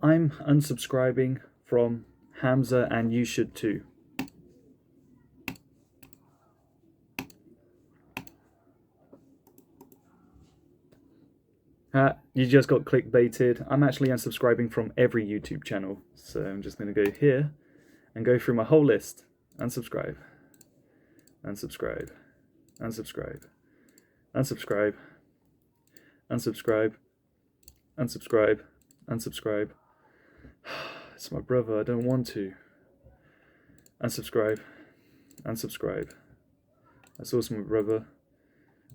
I'm unsubscribing from Hamza, and you should too. You just got clickbaited. I'm actually unsubscribing from every YouTube channel. So I'm just going to go here and go through my whole list. Unsubscribe, unsubscribe, unsubscribe, unsubscribe, unsubscribe, unsubscribe, unsubscribe. It's my brother, I don't want to. Unsubscribe, unsubscribe. That's also my brother.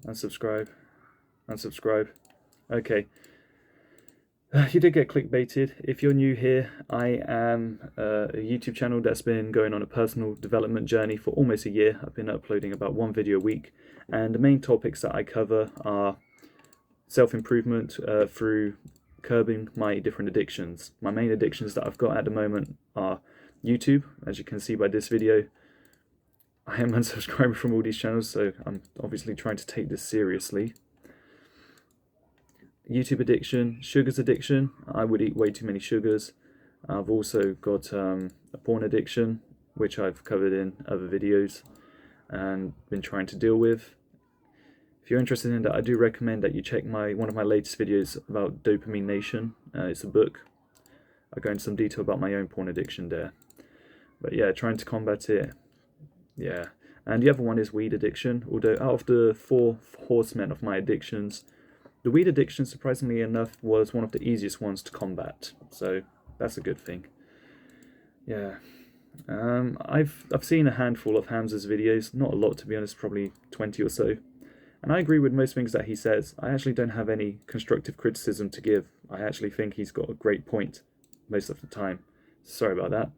Unsubscribe, unsubscribe. Okay. You did get clickbaited. If you're new here, I am a YouTube channel that's been going on a personal development journey for almost a year. I've been uploading about one video a week, and the main topics that I cover are self-improvement through curbing my different addictions. My main addictions that I've got at the moment are YouTube, as you can see by this video. I am unsubscribing from all these channels, so I'm obviously trying to take this seriously. YouTube addiction, sugars addiction. I would eat way too many sugars. I've also got a porn addiction, which I've covered in other videos and been trying to deal with. If you're interested in that, I do recommend that you check one of my latest videos about Dopamine Nation. It's a book. I go into some detail about my own porn addiction there. But yeah, trying to combat it. Yeah. And the other one is weed addiction. Although out of the 4 horsemen of my addictions, the weed addiction, surprisingly enough, was one of the easiest ones to combat, so that's a good thing. Yeah, I've seen a handful of Hamza's videos, not a lot to be honest, probably 20 or so, and I agree with most things that he says. I actually don't have any constructive criticism to give. I actually think he's got a great point most of the time. Sorry about that.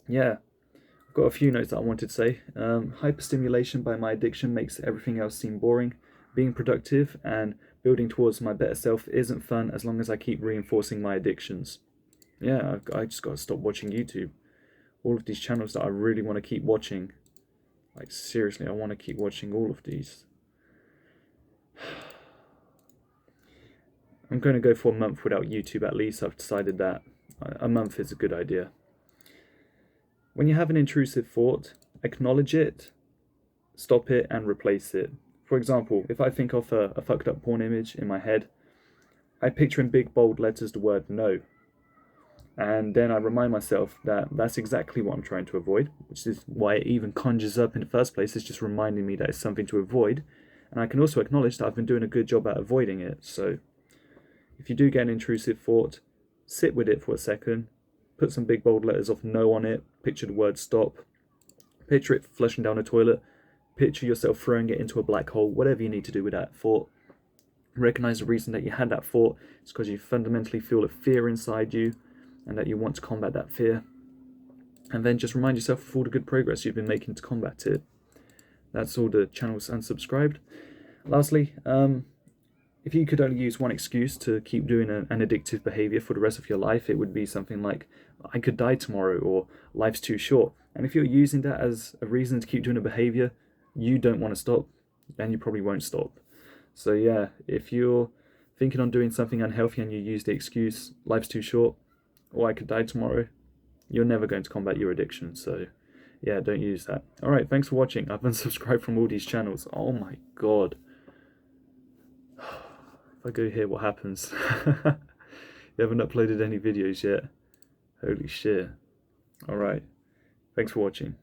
Yeah, I've got a few notes that I wanted to say. Hyperstimulation by my addiction makes everything else seem boring. Being productive and building towards my better self isn't fun as long as I keep reinforcing my addictions. Yeah, I just got to stop watching YouTube. All of these channels that I really want to keep watching. Like, seriously, I want to keep watching all of these. I'm going to go for a month without YouTube at least. I've decided that a month is a good idea. When you have an intrusive thought, acknowledge it, stop it, and replace it. For example, if I think of a fucked up porn image in my head, I picture in big bold letters the word no. And then I remind myself that that's exactly what I'm trying to avoid, which is why it even conjures up in the first place. It's just reminding me that it's something to avoid. And I can also acknowledge that I've been doing a good job at avoiding it. So if you do get an intrusive thought, sit with it for a second, put some big bold letters of no on it, picture the word stop, picture it flushing down a toilet, picture yourself throwing it into a black hole, whatever you need to do with that thought. Recognize the reason that you had that thought. It's because you fundamentally feel a fear inside you and that you want to combat that fear. And then just remind yourself of all the good progress you've been making to combat it. That's all the channels unsubscribed. Lastly, if you could only use one excuse to keep doing an addictive behavior for the rest of your life, it would be something like, I could die tomorrow, or life's too short. And if you're using that as a reason to keep doing a behavior you don't want to stop, then you probably won't stop. So yeah, if you're thinking on doing something unhealthy and you use the excuse, life's too short, or I could die tomorrow, you're never going to combat your addiction. So yeah, don't use that. Alright, thanks for watching. I've unsubscribed from all these channels. Oh my god. If I go here, what happens? You haven't uploaded any videos yet. Holy shit. Alright, thanks for watching.